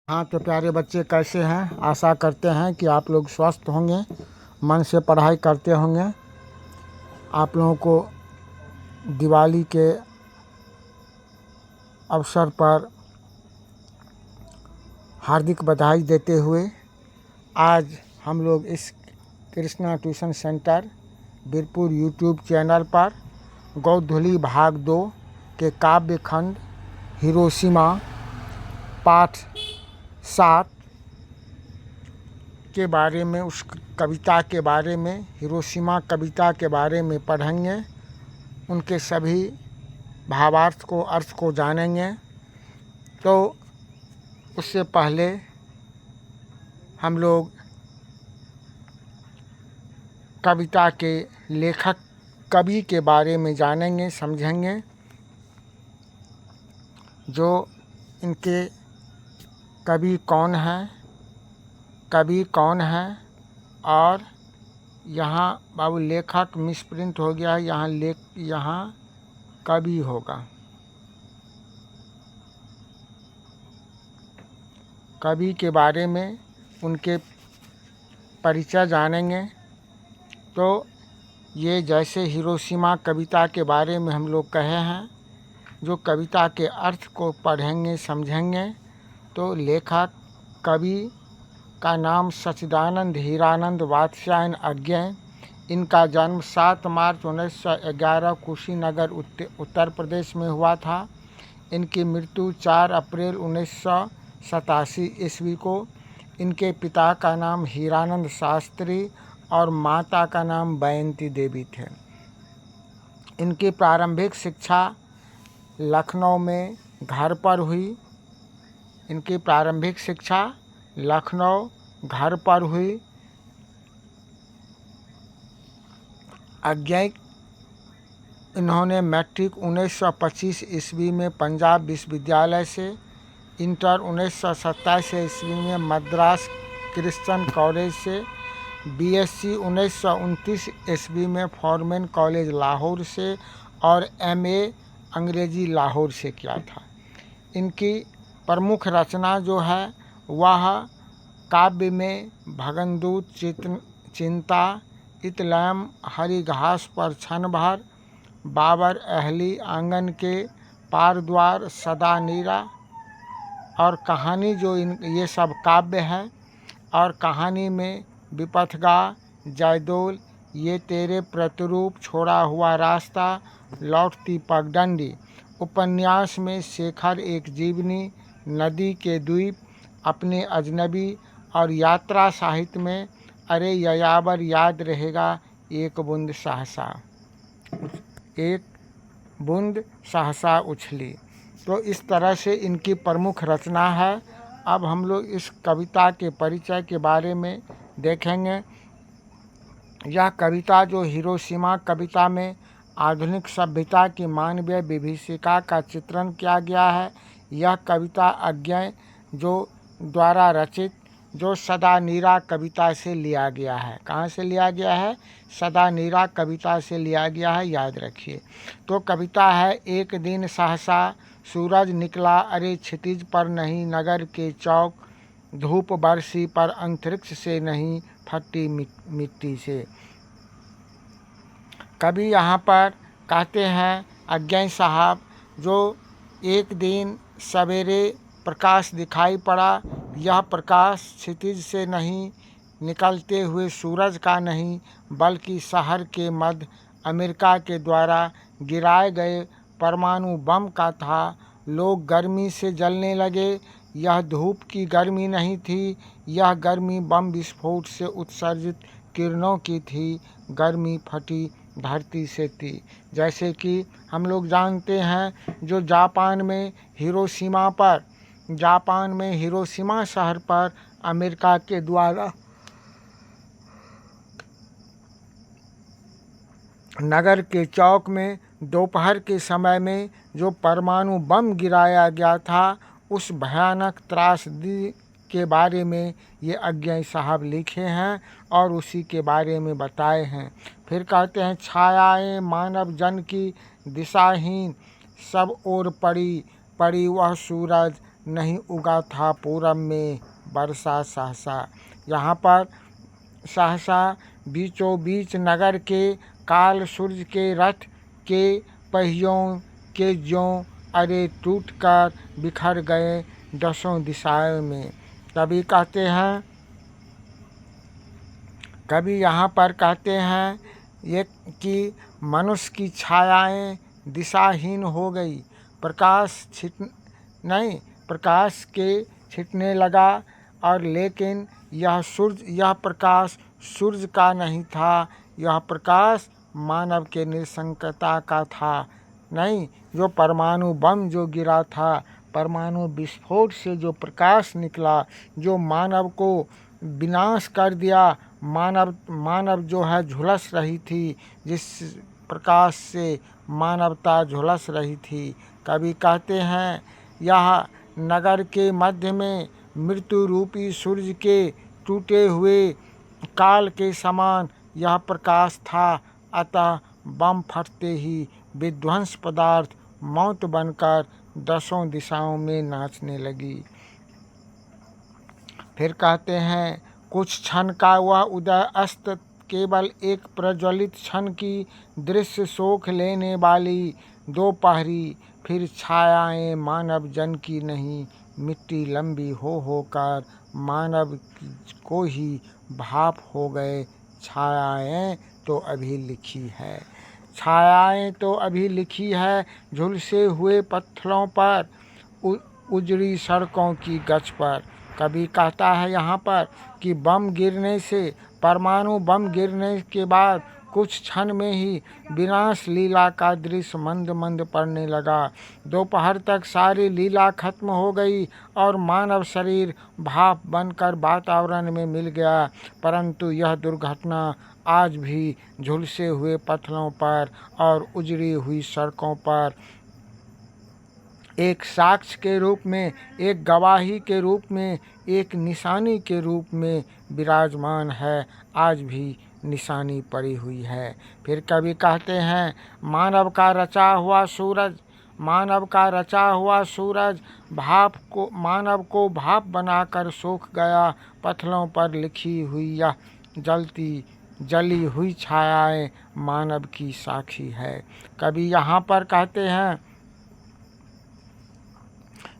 हाँ तो प्यारे बच्चे कैसे हैं। आशा करते हैं कि आप लोग स्वस्थ होंगे, मन से पढ़ाई करते होंगे। आप लोगों को दिवाली के अवसर पर हार्दिक बधाई देते हुए आज हम लोग इस Krishna tuition centre Birpur YouTube channel पर गोधूली भाग 2 के काव्य खंड हिरोशिमा पाठ 7 के बारे में, उस कविता के बारे में, हिरोशिमा कविता के बारे में पढ़ेंगे। उनके सभी भावार्थ को, अर्थ को जानेंगे। तो उससे पहले हम लोग कविता के लेखक कवि के बारे में जानेंगे, समझेंगे। जो इनके कवि कौन हैं, और यहाँ बाबू लेखक मिसप्रिंट हो गया है, यहाँ कवि होगा। कवि के बारे में उनके परिचय जानेंगे। तो ये जैसे हिरोशिमा कविता के बारे में हम लोग कहे हैं, जो कविता के अर्थ को पढ़ेंगे, समझेंगे। तो लेखक कवि का नाम सच्चिदानंद हीरानंद वात्स्यायन अज्ञेय। इनका जन्म 7 मार्च 1911 कुशीनगर उत्तर प्रदेश में हुआ था। इनकी मृत्यु 4 अप्रैल 1987 ईस्वी को। इनके पिता का नाम हीरानंद शास्त्री और माता का नाम बयंती देवी थे। इनकी प्रारंभिक शिक्षा लखनऊ में घर पर हुई। इनकी प्रारंभिक शिक्षा लखनऊ घर पर हुई। अज्ञेय इन्होंने मैट्रिक 1925 ईस्वी में पंजाब विश्वविद्यालय से, इंटर 1927 ईस्वी में मद्रास क्रिश्चियन कॉलेज से, बीएससी 1929 ईस्वी में फॉरमैन कॉलेज लाहौर से और एमए अंग्रेजी लाहौर से किया था। इनकी प्रमुख रचना जो है वह काव्य में भगनदूत, चिंता, इतलैम, हरी घास पर क्षण भर, बाबर अहली, आंगन के पार द्वार, सदा नीरा और कहानी, जो ये सब काव्य है। और कहानी में विपथगा, जयदोल, ये तेरे प्रतिरूप, छोड़ा हुआ रास्ता, लौटती पगडंडी। उपन्यास में शेखर एक जीवनी, नदी के द्वीप, अपने अजनबी और यात्रा साहित्य में अरे ययावर याद रहेगा, एक बूंद सहसा उछली। तो इस तरह से इनकी प्रमुख रचना है। अब हम लोग इस कविता के परिचय के बारे में देखेंगे। यह कविता जो हिरोशिमा कविता में आधुनिक सभ्यता की मानवीय विभीषिका का चित्रण किया गया है। यह कविता अज्ञेय जो द्वारा रचित, जो सदा नीरा कविता से लिया गया है। कहाँ से लिया गया है? सदा नीरा कविता से लिया गया है, याद रखिए। तो कविता है, एक दिन सहसा सूरज निकला, अरे क्षितिज पर नहीं, नगर के चौक धूप बरसी पर, अंतरिक्ष से नहीं, फटी मिट्टी से। कवि यहाँ पर कहते हैं अज्ञेय साहब, जो एक दिन सवेरे प्रकाश दिखाई पड़ा, यह प्रकाश क्षितिज से नहीं, निकलते हुए सूरज का नहीं, बल्कि शहर के मध्य अमेरिका के द्वारा गिराए गए परमाणु बम का था। लोग गर्मी से जलने लगे। यह धूप की गर्मी नहीं थी, यह गर्मी बम विस्फोट से उत्सर्जित किरणों की थी। गर्मी फटी धरती से थी। जैसे कि हम लोग जानते हैं, जो जापान में हिरोशिमा शहर पर अमेरिका के द्वारा नगर के चौक में दोपहर के समय में जो परमाणु बम गिराया गया था, उस भयानक त्रासदी के बारे में ये अज्ञेय साहब लिखे हैं और उसी के बारे में बताए हैं। फिर कहते हैं, छायाएं मानव जन की दिशाहीन, सब ओर पड़ी वह सूरज, नहीं उगा था पूरब में बरसा सहसा। यहाँ पर सहसा बीचों बीच नगर के काल सूर्य के रथ के पहियों के ज्यों अरे टूट कर बिखर गए दसों दिशाओं में। कभी यहाँ पर कहते हैं ये कि मनुष्य की छायाएं दिशाहीन हो गई। प्रकाश के छिटने लगा और लेकिन यह प्रकाश सूर्य का नहीं था, यह प्रकाश मानव के निसंकता का था। नहीं, जो परमाणु बम जो गिरा था, परमाणु विस्फोट से जो प्रकाश निकला, जो मानव को विनाश कर दिया, मानव जो है झुलस रही थी, जिस प्रकाश से मानवता झुलस रही थी। कभी कहते हैं यह नगर के मध्य में मृत्यु रूपी सूर्य के टूटे हुए काल के समान यह प्रकाश था। अतः बम फटते ही विध्वंस पदार्थ मौत बनकर दसों दिशाओं में नाचने लगी। फिर कहते हैं कुछ क्षण का वह उदय अस्त केवल एक प्रज्वलित क्षण की दृश्य सोख लेने वाली दोपहरी, फिर छायाएं मानव जन की नहीं मिट्टी लंबी होकर मानव को ही भाप हो गए। छायाएं तो अभी लिखी है, छायाएं तो अभी लिखी है झुलसे हुए पत्थरों पर, उजड़ी सड़कों की गच पर। कभी कहता है यहाँ पर कि बम गिरने से, परमाणु बम गिरने के बाद कुछ क्षण में ही विनाश लीला का दृश्य मंद मंद पड़ने लगा। दोपहर तक सारी लीला खत्म हो गई और मानव शरीर भाप बनकर वातावरण में मिल गया। परंतु यह दुर्घटना आज भी झुलसे हुए पत्थरों पर और उजड़ी हुई सड़कों पर एक साक्ष्य के रूप में, एक गवाही के रूप में, एक निशानी के रूप में विराजमान है। आज भी निशानी पड़ी हुई है। फिर कभी कहते हैं मानव का रचा हुआ सूरज, मानव का रचा हुआ सूरज मानव को भाप बनाकर सोख गया। पत्थरों पर लिखी हुई यह जली हुई छायाएं मानव की साक्षी है। कभी यहाँ पर कहते हैं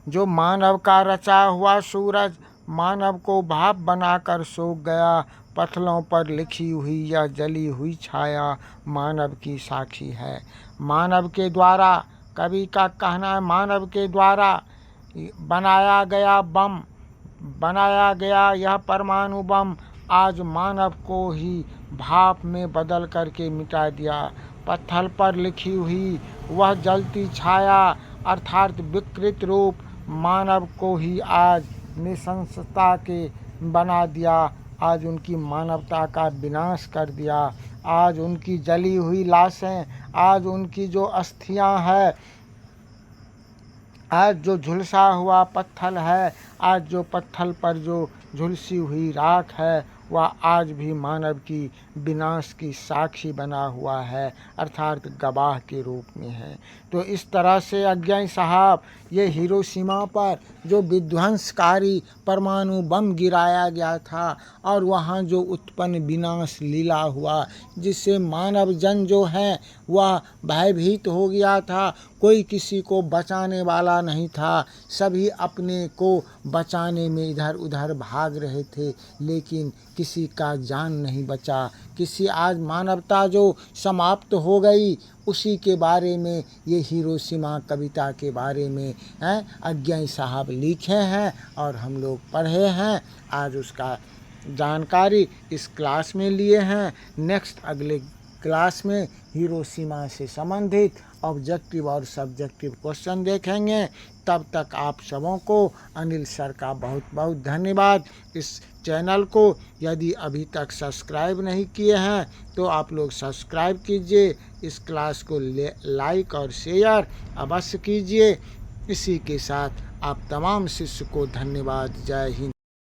जो मानव का रचा हुआ सूरज मानव को भाप बनाकर सोख गया, पत्थरों पर लिखी हुई या जली हुई छाया मानव की साक्षी है। मानव के द्वारा, कवि का कहना है, मानव के द्वारा बनाया गया यह परमाणु बम आज मानव को ही भाप में बदल करके मिटा दिया। पत्थर पर लिखी हुई वह जलती छाया अर्थात विकृत रूप मानव को ही आज निशंसता के बना दिया। आज उनकी मानवता का विनाश कर दिया। आज उनकी जली हुई लाशें, आज उनकी जो अस्थियां हैं, आज जो झुलसा हुआ पत्थर है, आज जो पत्थर पर जो झुलसी हुई राख है, वह आज भी मानव की विनाश की साक्षी बना हुआ है, अर्थात गवाह के रूप में है। तो इस तरह से अज्ञानी साहब ये हिरोशिमा पर जो विध्वंसकारी परमाणु बम गिराया गया था और वहाँ जो उत्पन्न विनाश लीला हुआ, जिससे मानव जन जो है वह भयभीत हो गया था। कोई किसी को बचाने वाला नहीं था, सभी अपने को बचाने में इधर उधर भाग रहे थे, लेकिन किसी का जान नहीं बचा। आज मानवता जो समाप्त हो गई, उसी के बारे में ये हिरोशिमा कविता के बारे में अज्ञानी साहब लिखे हैं और हम लोग पढ़े हैं। आज उसका जानकारी इस क्लास में लिए हैं। नेक्स्ट अगले क्लास में हिरोशिमा से संबंधित ऑब्जेक्टिव और सब्जेक्टिव क्वेश्चन देखेंगे। तब तक आप सबों को अनिल सर का बहुत बहुत धन्यवाद। इस चैनल को यदि अभी तक सब्सक्राइब नहीं किए हैं तो आप लोग सब्सक्राइब कीजिए। इस क्लास को लाइक और शेयर अवश्य कीजिए। इसी के साथ आप तमाम शिष्य को धन्यवाद। जय हिंद।